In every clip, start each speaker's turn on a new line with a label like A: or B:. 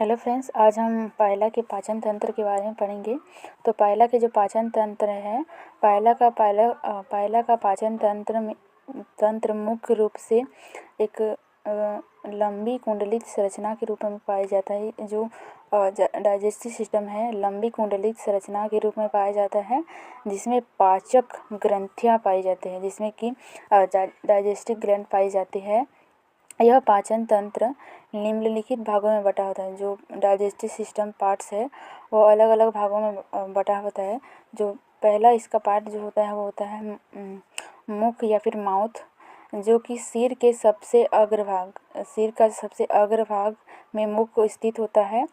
A: Hello friends, आज हम पायला के पाचन तंत्र के बारे में पढ़ेंगे। तो पायला के जो पाचन तंत्र है, पायला का पाचन तंत्र मुख्य रूप से एक लंबी कुंडलित संरचना के रूप में पाया जाता है। जो डाइजेस्टिव सिस्टम है, लंबी कुंडलित संरचना के रूप में पाया जाता है, जिसमें पाचक ग्रंथियाँ पाई जाती हैं, जिसमें कि डाइजेस्टिव ग्लैंड पाई जाती है। यह पाचन तंत्र निम्नलिखित भागों में बटा होता है। जो डाइजेस्टिव सिस्टम पार्ट्स है वो अलग अलग भागों में बटा होता है। जो पहला इसका पार्ट जो होता है वो होता है मुख या फिर माउथ, जो कि सिर का सबसे अग्रभाग में मुख स्थित होता है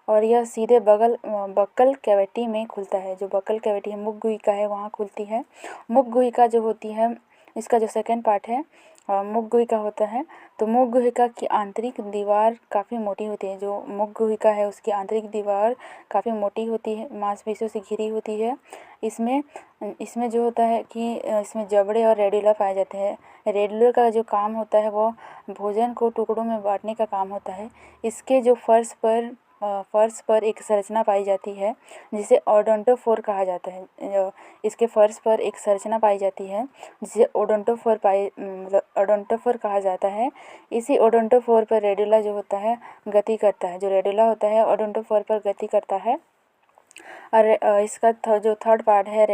A: और यह सीधे बक्कल कैविटी में खुलता है। जो बक्कल कैविटी है, मुख गुहिका है, वहाँ खुलती है। मुख गुहिका जो होती है, इसका जो सेकंड पार्ट है मुख गुहिका होता है। तो मुख गुहिका की आंतरिक दीवार काफ़ी मोटी होती है। जो मुख गुहिका है उसकी आंतरिक दीवार काफ़ी मोटी होती है, मांसपेशियों से घिरी होती है। इसमें जो होता है कि इसमें जबड़े और रेडुला पाए जाते हैं। रेडुला का जो काम होता है वो भोजन को टुकड़ों में बांटने का काम होता है। इसके जो फर्श पर एक संरचना पाई जाती है जिसे ओडोंटोफोर कहा जाता है। इसके फर्श पर एक संरचना पाई जाती है जिसे ओडोंटोफोर कहा जाता है। इसी ओडोंटोफोर पर रेडुला जो होता है गति करता है। जो रेडुला होता है ओडोंटोफोर पर गति करता है। और इसका जो थर्ड पार्ट है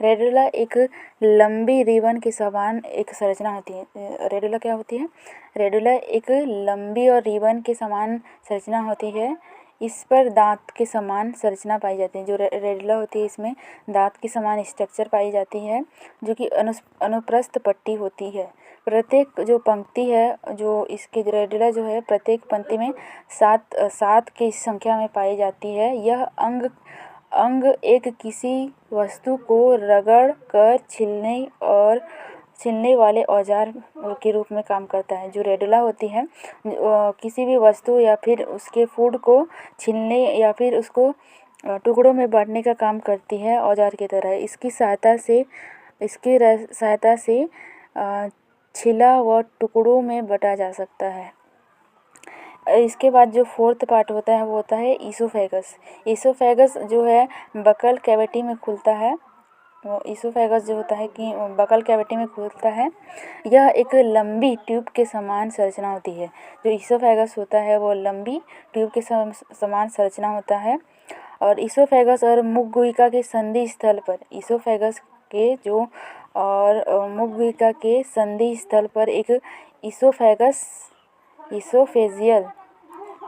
A: रेडुला एक लंबी रिबन के समान एक संरचना होती है। रेडुला क्या होती है? रेडुला एक लंबी और रिबन के समान संरचना होती है। इस पर दांत के समान संरचना पाई जाती है। जो रेडुला होती है इसमें दांत के समान स्ट्रक्चर पाई जाती है, जो कि अनुप्रस्थ पट्टी होती है। प्रत्येक जो पंक्ति है, जो इसके रेडुला जो है प्रत्येक पंक्ति में सात की संख्या में पाई जाती है। यह अंग एक किसी वस्तु को रगड़ कर छीलने वाले औजार के रूप में काम करता है। जो रेडुला होती है किसी भी वस्तु या फिर उसके फूड को छीलने या फिर उसको टुकड़ों में बांटने का काम करती है औजार की तरह। इसकी सहायता से छिला व टुकड़ों में बांटा जा सकता है। इसके बाद जो फोर्थ पार्ट होता है वो होता है ईसोफेगस। ईसोफेगस जो है बकल कैविटी में खुलता है। ईसोफेगस जो होता है कि बकल कैविटी में खुलता है। यह एक लंबी ट्यूब के समान संरचना होती है। जो ईसोफेगस होता है वो लंबी ट्यूब के समान संरचना होता है। और ईसोफेगस और मुख गुहिका के संधि स्थल पर मुख गुहिका के संधि स्थल पर एक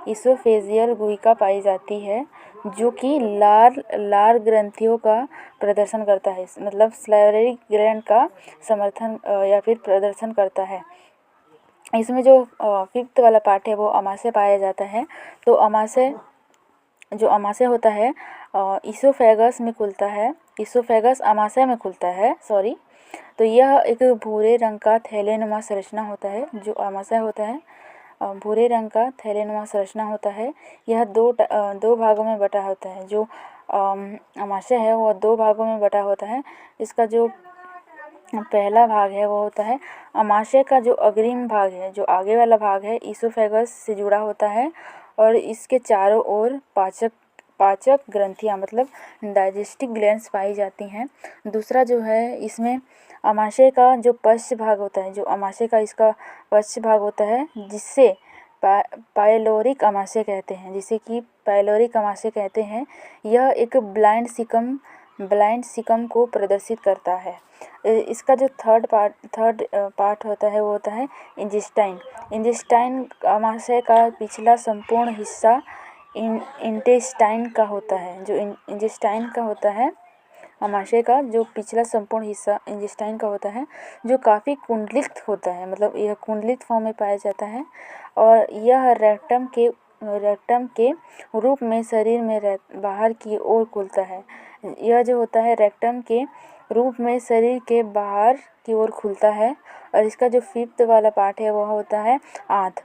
A: ईसोफेजियल गुहिका पाई जाती है, जो कि लार ग्रंथियों का प्रदर्शन करता है। मतलब सैलिवरी ग्लैंड का समर्थन या फिर प्रदर्शन करता है। इसमें जो फिफ्थ वाला पार्ट है वो अमाशय पाया जाता है। तो अमाशय होता है ईसोफेगस में खुलता है। ईसोफेगस अमाशय में खुलता है, सॉरी। तो यह एक भूरे रंग का थैलेनुमा संरचना होता है। जो अमाशय होता है भूरे रंग का थैलेनुमा संरचना होता है। यह दो भागों में बटा होता है। जो अमाशय है वो दो भागों में बटा होता है। इसका जो पहला भाग है वो होता है अमाशय का जो अग्रिम भाग है, जो आगे वाला भाग है, ईसोफेगस से जुड़ा होता है और इसके चारों ओर पाचक ग्रंथियाँ मतलब डाइजेस्टिव ग्लैंड्स पाई जाती हैं। दूसरा जो है इसमें अमाशय का जो पश्च भाग होता है, जो अमाशय का इसका पश्च भाग होता है, जिससे पाइलोरिक अमाशय कहते हैं। यह एक ब्लाइंड सिकम को प्रदर्शित करता है। इसका जो थर्ड पार्ट होता है वो होता है इंटेस्टाइन अमाशय का पिछला संपूर्ण हिस्सा इंटेस्टाइन का होता है। जो इंटेस्टाइन का होता है, अमाशय का जो पिछला संपूर्ण हिस्सा इंटेस्टाइन का होता है, जो काफ़ी कुंडलित होता है। मतलब यह कुंडलित फॉर्म में पाया जाता है और यह रेक्टम के रूप में शरीर में बाहर की ओर खुलता है। यह जो होता है रेक्टम के रूप में शरीर के बाहर की ओर खुलता है। और इसका जो फिफ्थ वाला पार्ट है वह होता है आंत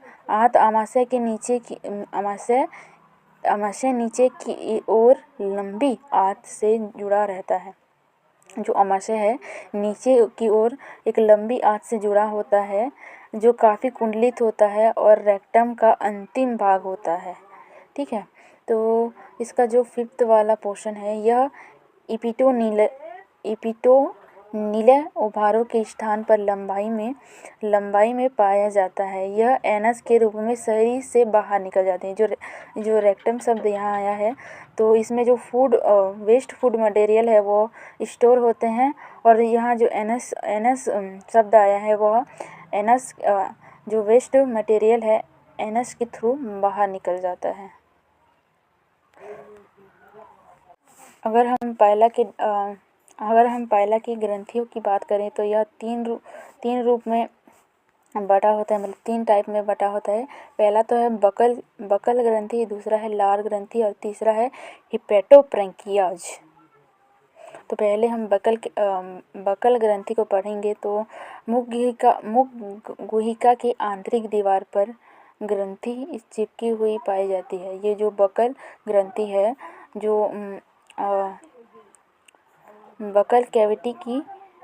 A: अमाशय नीचे की ओर लंबी आंत से जुड़ा रहता है। जो अमाशय है नीचे की ओर एक लंबी आंत से जुड़ा होता है, जो काफ़ी कुंडलित होता है और रेक्टम का अंतिम भाग होता है। ठीक है। तो इसका जो 5th वाला पोर्शन है, यह इपिटोनीले उभारों के स्थान पर लंबाई में पाया जाता है। यह एनस के रूप में शरीर से बाहर निकल जाते हैं। जो रेक्टम शब्द यहाँ आया है, तो इसमें जो वेस्ट फूड मटेरियल है वो स्टोर होते हैं, और यहाँ जो एनस शब्द आया है वह एनस जो वेस्ट मटेरियल है एनस के थ्रू बाहर निकल जाता है। अगर हम पायला की ग्रंथियों की बात करें तो यह तीन रूप में बटा होता है, मतलब 3 टाइप में बटा होता है। पहला तो है बकल ग्रंथि, दूसरा है लार ग्रंथि और तीसरा है हिपेटोप्रेंकियाज। तो पहले हम बकल ग्रंथि को पढ़ेंगे। तो मुख गुहिका की आंतरिक दीवार पर ग्रंथि चिपकी हुई पाई जाती है। ये जो बकल ग्रंथि है, जो बकल कैविटी की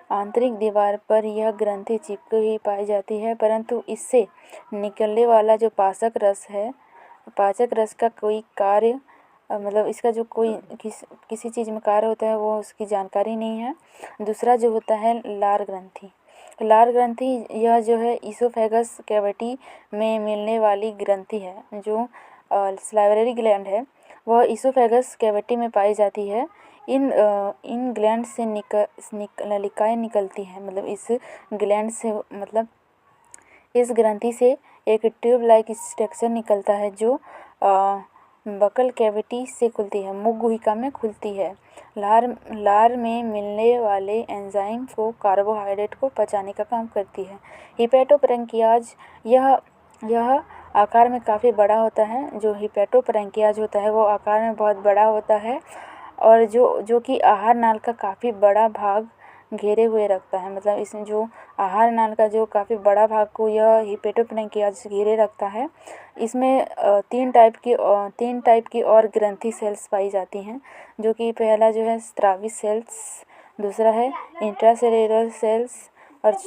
A: आंतरिक दीवार पर यह ग्रंथि चिपकी हुई पाई जाती है, परंतु इससे निकलने वाला जो पाचक रस का कोई कार्य, मतलब इसका जो कोई किसी चीज़ में कार्य होता है वो उसकी जानकारी नहीं है। दूसरा जो होता है लार ग्रंथि, यह जो है इसोफेगस कैविटी में मिलने वाली ग्रंथि है। जो सलाइवरी ग्लैंड है वह इसोफेगस कैविटी में पाई जाती है। इन ग्लैंड से नलिकाएं निकलती हैं, मतलब इस ग्लैंड से, मतलब इस ग्रंथि से एक ट्यूब लाइक स्ट्रक्चर निकलता है जो बकल कैविटी से खुलती है, मुख गुहिका में खुलती है। लार में मिलने वाले एंजाइम को कार्बोहाइड्रेट को पचाने का काम करती है। हिपेटोप्रेंकियाज, यह आकार में काफ़ी बड़ा होता है। जो हिपेटोप्रेंकियाज होता है वो आकार में बहुत बड़ा होता है, और जो कि आहार नाल का काफ़ी बड़ा भाग घेरे हुए रखता है। मतलब इसमें जो आहार नाल का जो काफ़ी बड़ा भाग को यह हिपेटोप्रेंकियाज घेरे रखता है। इसमें 3 टाइप की और ग्रंथि सेल्स पाई जाती हैं, जो कि पहला जो है स्रावी सेल्स, दूसरा है इंट्रासेल्युलर सेल्स और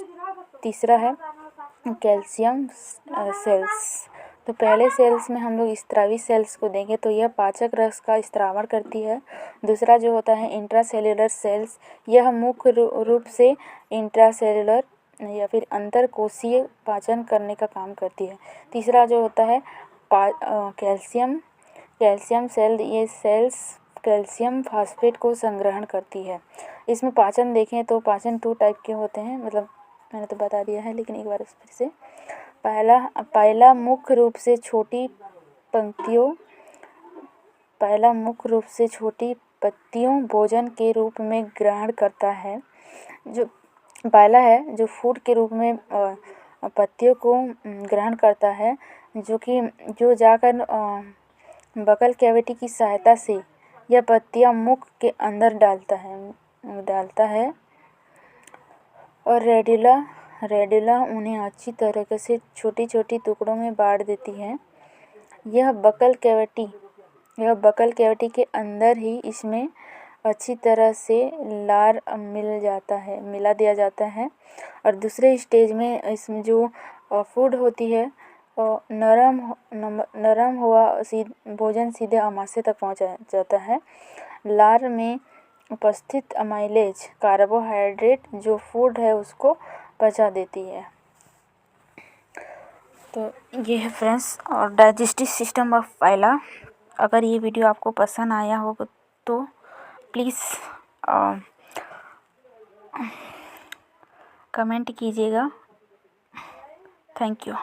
A: तीसरा है कैल्शियम सेल्स। तो पहले सेल्स में हम लोग स्रावी सेल्स को देंगे तो यह पाचक रस का स्त्रावण करती है। दूसरा जो होता है इंट्रासेल्युलर सेल्स, यह मुख्य रूप से इंट्रासेल्युलर या फिर अंतरकोशीय पाचन करने का काम करती है। तीसरा जो होता है कैल्शियम सेल, ये सेल्स कैल्शियम फास्फेट को संग्रहण करती है। इसमें पाचन देखें तो पाचन 2 टाइप के होते हैं, मतलब मैंने तो बता दिया है लेकिन एक बार फिर से। पहला मुख्य रूप से छोटी पत्तियों भोजन के रूप में ग्रहण करता है। जो पहला है जो फूड के रूप में पत्तियों को ग्रहण करता है, जो जाकर बकल कैविटी की सहायता से यह पत्तियां मुख के अंदर डालता है और रेडुला उन्हें अच्छी तरह से छोटी छोटी टुकड़ों में बांट देती है। यह बकल कैविटी के अंदर ही इसमें अच्छी तरह से लार मिला दिया जाता है। और दूसरे स्टेज में इसमें जो फूड होती है नरम हुआ भोजन सीधे आमाशय तक पहुंचा जाता है। लार में उपस्थित अमाइलेज कार्बोहाइड्रेट जो फूड है उसको पचा देती है। तो ये है फ्रेंड्स और डाइजेस्टिव सिस्टम ऑफ पायला। अगर ये वीडियो आपको पसंद आया हो तो प्लीज़ कमेंट कीजिएगा। Thank you.